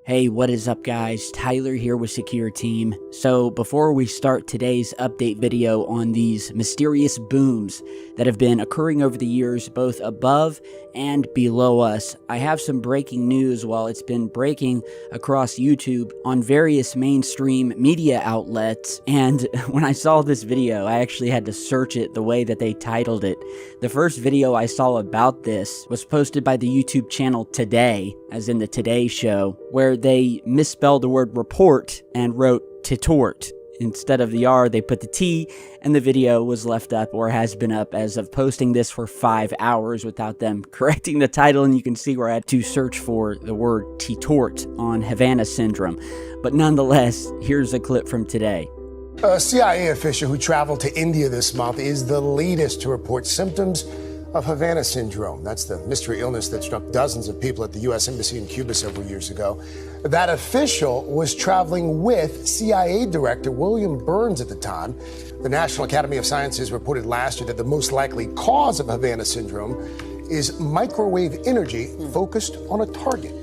Hey, what is up guys? Tyler here with Secure Team. So before we start today's update video on these mysterious booms that have been occurring over the years both above and below us, I have some breaking news while it's been breaking across YouTube on various mainstream media outlets. And when I saw this video, I actually had to search it the way that they titled it. The first video I saw about this was posted by the YouTube channel Today, as in the Today Show, where they misspelled the word report and wrote titort. Instead of the R, they put the T, and the video was left up, or has been up as of posting this, for 5 hours without them correcting the title. And you can see where I had to search for the word titort on Havana syndrome. But nonetheless, here's a clip from Today. A CIA official who traveled to India this month is the latest to report symptoms of Havana syndrome. That's the mystery illness that struck dozens of people at the U.S. Embassy in Cuba several years ago. That official was traveling with CIA Director William Burns at the time. The National Academy of Sciences reported last year that the most likely cause of Havana syndrome is microwave energy focused on a target.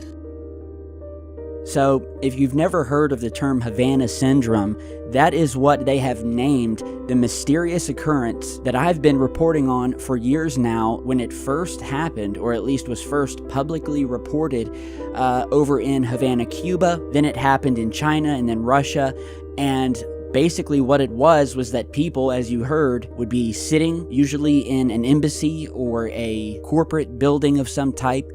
So, if you've never heard of the term Havana syndrome, that is what they have named the mysterious occurrence that I've been reporting on for years now. When it first happened, or at least was first publicly reported over in Havana, Cuba, then it happened in China and then Russia, and basically what it was that people, as you heard, would be sitting usually in an embassy or a corporate building of some type.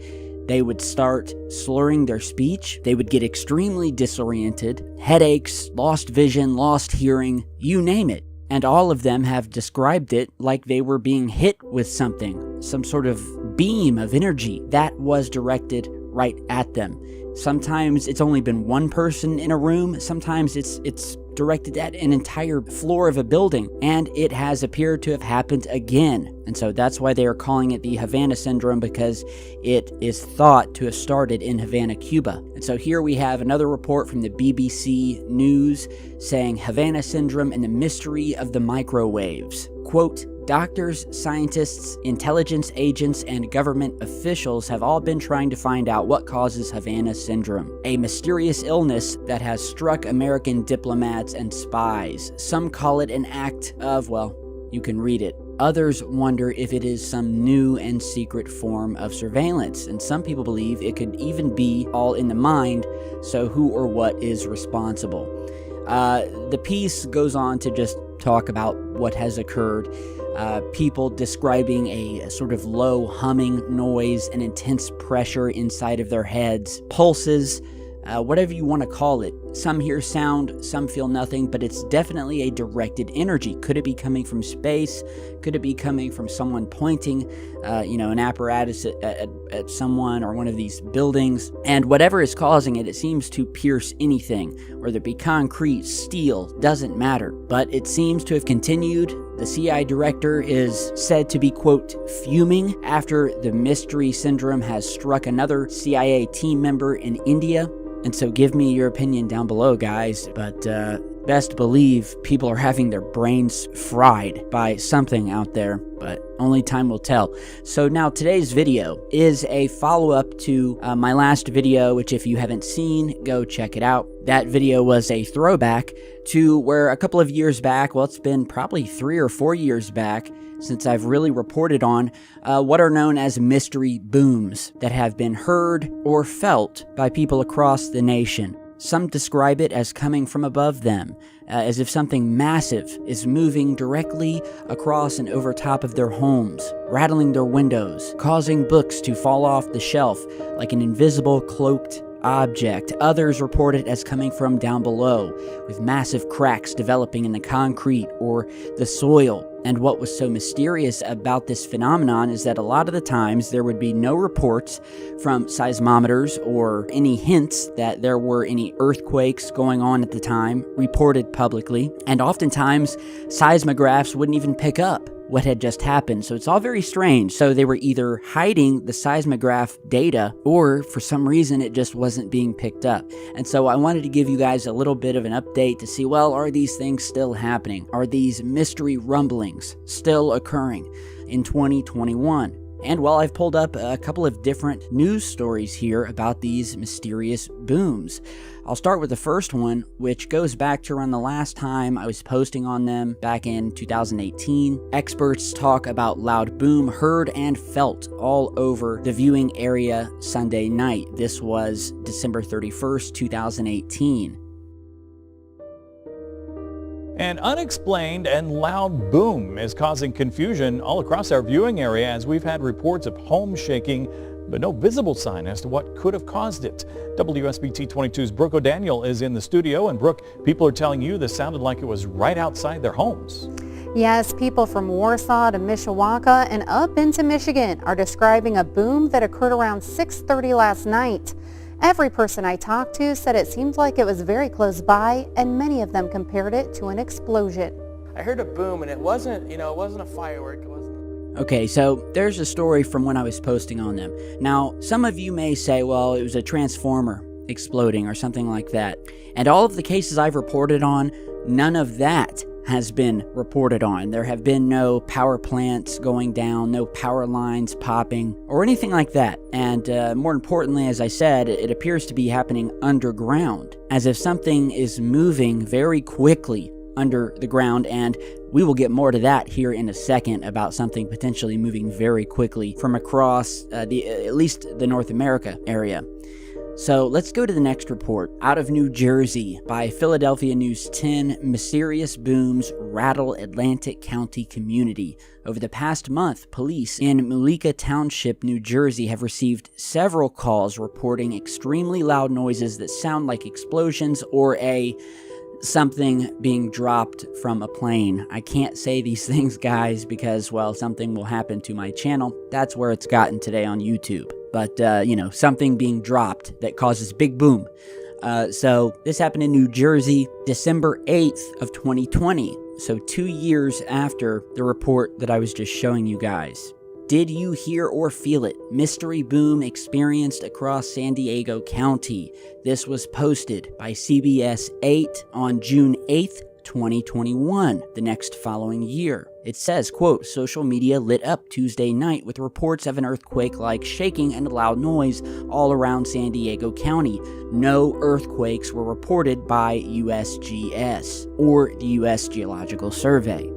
They would start slurring their speech. They would get extremely disoriented, headaches, lost vision, lost hearing, you name it. And all of them have described it like they were being hit with something, some sort of beam of energy that was directed right at them. Sometimes it's only been one person in a room. Sometimes it's directed at an entire floor of a building, and it has appeared to have happened again. And so that's why they are calling it the Havana syndrome, because it is thought to have started in Havana, Cuba. And so here we have another report from the BBC News saying Havana syndrome and the mystery of the microwaves. Quote, doctors, scientists, intelligence agents, and government officials have all been trying to find out what causes Havana syndrome, a mysterious illness that has struck American diplomats and spies. Some call it an act of, well, you can read it. Others wonder if it is some new and secret form of surveillance, and some people believe it could even be all in the mind, so who or what is responsible? The piece goes on to just talk about what has occurred. People describing a sort of low humming noise, an intense pressure inside of their heads, pulses, whatever you want to call it. Some hear sound, some feel nothing, but it's definitely a directed energy. Could it be coming from space? Could it be coming from someone pointing, an apparatus at someone or one of these buildings? And whatever is causing it, it seems to pierce anything, whether it be concrete, steel, doesn't matter. But it seems to have continued. The CIA director is said to be, quote, fuming after the mystery syndrome has struck another CIA team member in India. And so give me your opinion down below, guys. But best believe people are having their brains fried by something out there, but only time will tell. So now today's video is a follow-up to my last video, which if you haven't seen, go check it out. That video was a throwback to where a couple of years back, well, it's been probably 3 or 4 years back since I've really reported on what are known as mystery booms that have been heard or felt by people across the nation. Some describe it as coming from above them, as if something massive is moving directly across and over top of their homes, rattling their windows, causing books to fall off the shelf like an invisible cloaked object. Others report it as coming from down below, with massive cracks developing in the concrete or the soil. And what was so mysterious about this phenomenon is that a lot of the times there would be no reports from seismometers or any hints that there were any earthquakes going on at the time reported publicly. And oftentimes seismographs wouldn't even pick up what had just happened. So it's all very strange. So they were either hiding the seismograph data, or for some reason it just wasn't being picked up. And so I wanted to give you guys a little bit of an update to see, well, are these things still happening? Are these mystery rumblings still occurring in 2021? And well, I've pulled up a couple of different news stories here about these mysterious booms. I'll start with the first one, which goes back to around the last time I was posting on them back in 2018. Experts talk about loud boom heard and felt all over the viewing area Sunday night. This was December 31st, 2018. An unexplained and loud boom is causing confusion all across our viewing area as we've had reports of homes shaking, but no visible sign as to what could have caused it. WSBT 22's Brooke O'Daniel is in the studio, and Brooke, people are telling you this sounded like it was right outside their homes. Yes, people from Warsaw to Mishawaka and up into Michigan are describing a boom that occurred around 6:30 last night. Every person I talked to said it seemed like it was very close by, and many of them compared it to an explosion. I heard a boom, and it wasn't a firework. It wasn't. Okay, so there's a story from when I was posting on them. Now, some of you may say, well, it was a transformer exploding or something like that. And all of the cases I've reported on, none of that has been reported on. There have been no power plants going down, no power lines popping, or anything like that. And more importantly, as I said, it appears to be happening underground, as if something is moving very quickly under the ground, and we will get more to that here in a second about something potentially moving very quickly from across at least the North America area. So let's go to the next report. Out of New Jersey by Philadelphia News 10, mysterious booms rattle Atlantic County community. Over the past month, police in Mullica Township, New Jersey have received several calls reporting extremely loud noises that sound like explosions or something being dropped from a plane. I can't say these things, guys, because, well, something will happen to my channel. That's where it's gotten today on YouTube. But, something being dropped that causes big boom. So this happened in New Jersey, December 8th of 2020. So 2 years after the report that I was just showing you guys. Did you hear or feel it? Mystery boom experienced across San Diego County. This was posted by CBS 8 on June 8th, 2021, the next following year. It says, quote, social media lit up Tuesday night with reports of an earthquake-like shaking and loud noise all around San Diego County. No earthquakes were reported by USGS or the U.S. Geological Survey.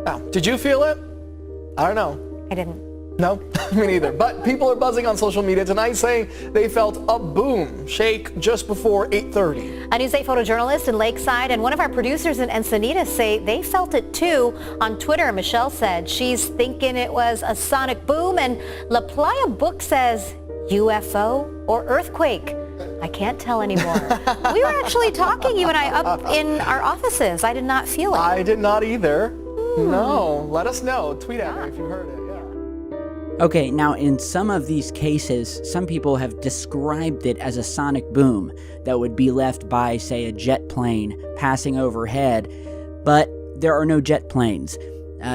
Now, did you feel it? I don't know. I didn't. No, me neither. But people are buzzing on social media tonight saying they felt a boom shake just before 8:30. A News 8 photojournalist in Lakeside and one of our producers in Encinitas say they felt it too. On Twitter, Michelle said she's thinking it was a sonic boom, and La Playa Book says UFO or earthquake. I can't tell anymore. We were actually talking, you and I, up in our offices. I did not feel it. I did not either. No, let us know. Tweet at me if you heard it. Okay, now in some of these cases, some people have described it as a sonic boom that would be left by, say, a jet plane passing overhead, but there are no jet planes.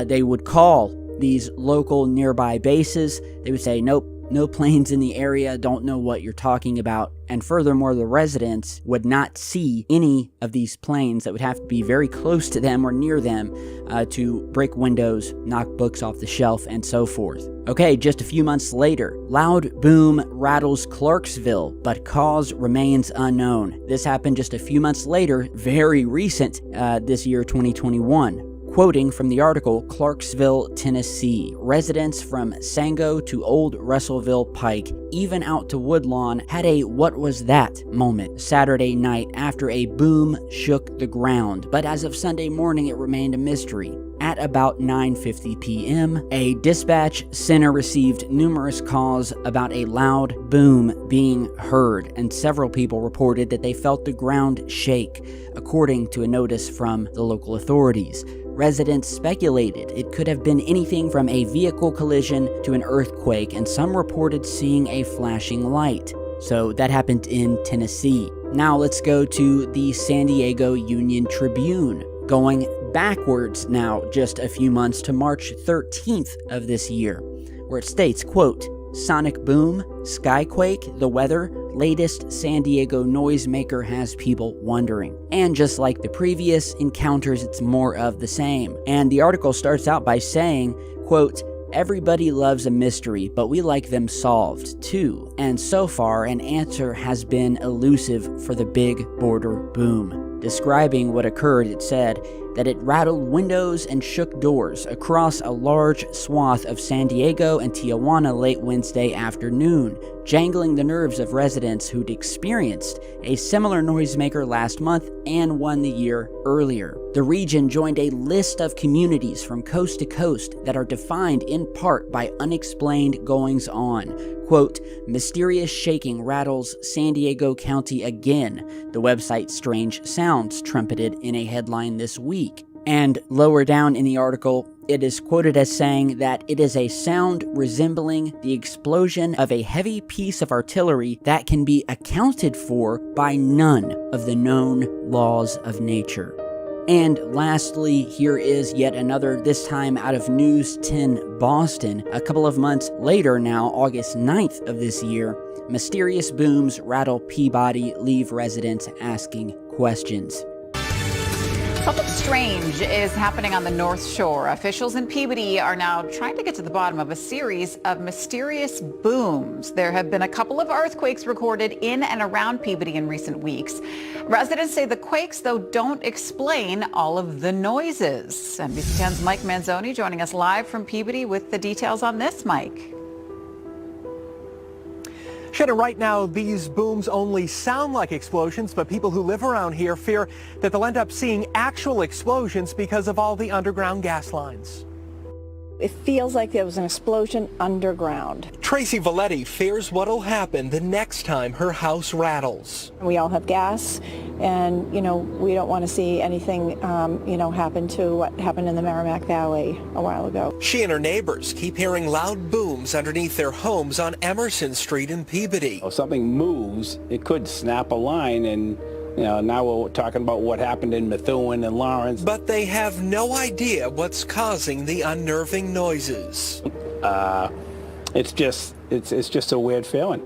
They would call these local nearby bases. They would say, nope, no planes in the area, don't know what you're talking about. And furthermore, the residents would not see any of these planes that would have to be very close to them or near them to break windows, knock books off the shelf, and so forth. Okay, just a few months later, loud boom rattles Clarksville, but cause remains unknown. This happened just a few months later, very recent, this year, 2021. Quoting from the article, Clarksville, Tennessee. Residents from Sango to Old Russellville Pike, even out to Woodlawn, had a what was that moment Saturday night after a boom shook the ground. But as of Sunday morning, it remained a mystery. At about 9:50 p.m., a dispatch center received numerous calls about a loud boom being heard, and several people reported that they felt the ground shake, according to a notice from the local authorities. Residents speculated it could have been anything from a vehicle collision to an earthquake, and some reported seeing a flashing light. So that happened in Tennessee. Now let's go to the San Diego Union Tribune. Going backwards now just a few months to March 13th of this year, where it states, quote, sonic boom, skyquake, the weather, latest San Diego noisemaker has people wondering. And just like the previous encounters, it's more of the same. And the article starts out by saying, quote, "Everybody loves a mystery, but we like them solved, too. And so far, an answer has been elusive for the big border boom." Describing what occurred, it said that it rattled windows and shook doors across a large swath of San Diego and Tijuana late Wednesday afternoon, jangling the nerves of residents who'd experienced a similar noisemaker last month and one the year earlier. The region joined a list of communities from coast to coast that are defined in part by unexplained goings-on. Quote, "Mysterious shaking rattles San Diego County again," the website Strange Sounds trumpeted in a headline this week. And lower down in the article, it is quoted as saying that it is a sound resembling the explosion of a heavy piece of artillery that can be accounted for by none of the known laws of nature. And lastly, here is yet another, this time out of News 10 Boston. A couple of months later now, August 9th of this year, mysterious booms rattle Peabody, leave residents asking questions. Something strange is happening on the North Shore. Officials in Peabody are now trying to get to the bottom of a series of mysterious booms. There have been a couple of earthquakes recorded in and around Peabody in recent weeks. Residents say the quakes, though, don't explain all of the noises. NBC 10's Mike Manzoni joining us live from Peabody with the details on this, Mike. Shannon, right now, these booms only sound like explosions, but people who live around here fear that they'll end up seeing actual explosions because of all the underground gas lines. It feels like there was an explosion underground. Tracy Valetti fears what'll happen the next time her house rattles. We all have gas, and, we don't want to see anything, happen to what happened in the Merrimack Valley a while ago. She and her neighbors keep hearing loud booms underneath their homes on Emerson Street in Peabody. If something moves, it could snap a line, and now we're talking about what happened in Methuen and Lawrence. But they have no idea what's causing the unnerving noises. It's just a weird feeling.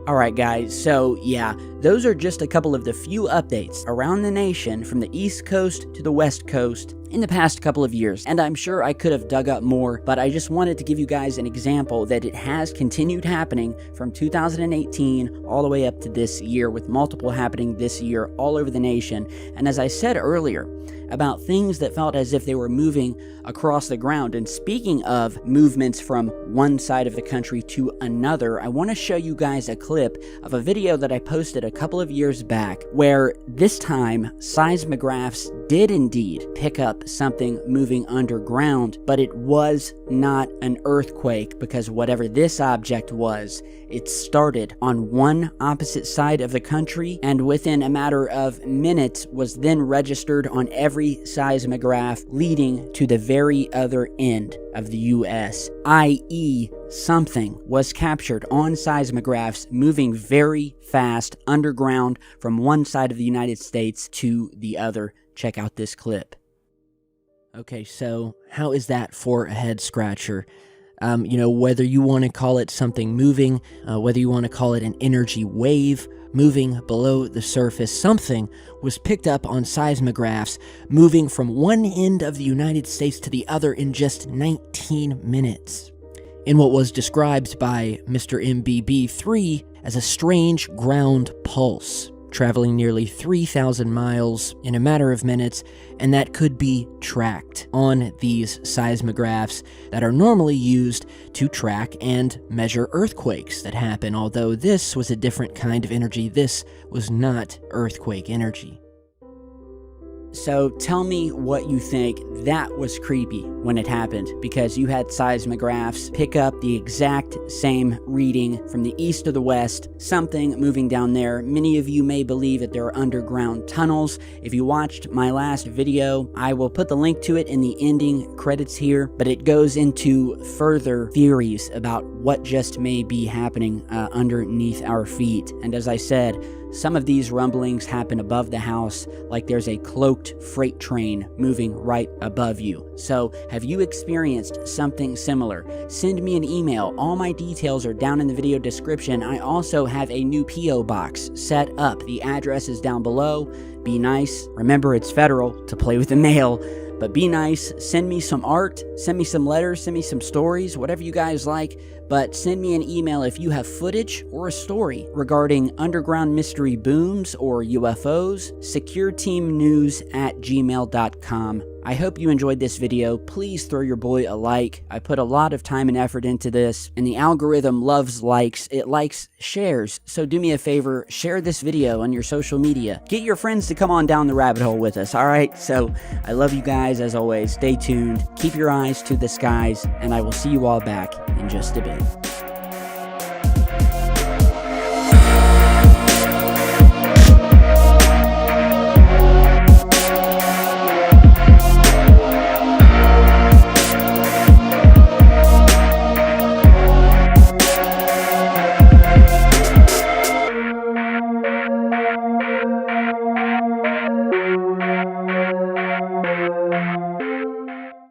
All right, guys, so yeah, those are just a couple of the few updates around the nation from the East Coast to the West Coast in the past couple of years, and I'm sure I could have dug up more, but I just wanted to give you guys an example that it has continued happening from 2018 all the way up to this year, with multiple happening this year all over the nation. And as I said earlier, about things that felt as if they were moving across the ground. And speaking of movements from one side of the country to another, I want to show you guys a clip of a video that I posted a couple of years back, where this time seismographs did indeed pick up something moving underground, but it was not an earthquake, because whatever this object was, it started on one opposite side of the country, and within a matter of minutes was then registered on every seismograph leading to the very other end of the US, i.e. something was captured on seismographs moving very fast underground from one side of the United States to the other. Check out this clip. Okay, so how is that for a head scratcher? Whether you want to call it something moving, whether you want to call it an energy wave moving below the surface, something was picked up on seismographs moving from one end of the United States to the other in just 19 minutes. In what was described by Mr. MBB3 as a strange ground pulse, traveling nearly 3,000 miles in a matter of minutes, and that could be tracked on these seismographs that are normally used to track and measure earthquakes that happen, although this was a different kind of energy. This was not earthquake energy. So tell me what you think. That was creepy when it happened, because you had seismographs pick up the exact same reading from the east to the west, something moving down there. Many of you may believe that there are underground tunnels. If you watched my last video, I will put the link to it in the ending credits here, but it goes into further theories about what just may be happening underneath our feet. And as I said, Some of these rumblings happen above the house, like there's a cloaked freight train moving right above you. So, have you experienced something similar? Send me an email. All my details are down in the video description. I also have a new P.O. box set up. The address is down below. Be nice. Remember, it's federal to play with the mail. But be nice, send me some art, send me some letters, send me some stories, whatever you guys like. But send me an email if you have footage or a story regarding underground mystery booms or UFOs. SecureTeamNews@gmail.com. I hope you enjoyed this video. Please throw your boy a like. I put a lot of time and effort into this, and the algorithm loves likes. It likes shares. So do me a favor, share this video on your social media. Get your friends to come on down the rabbit hole with us, all right? So I love you guys as always. Stay tuned. Keep your eyes to the skies, and I will see you all back in just a bit.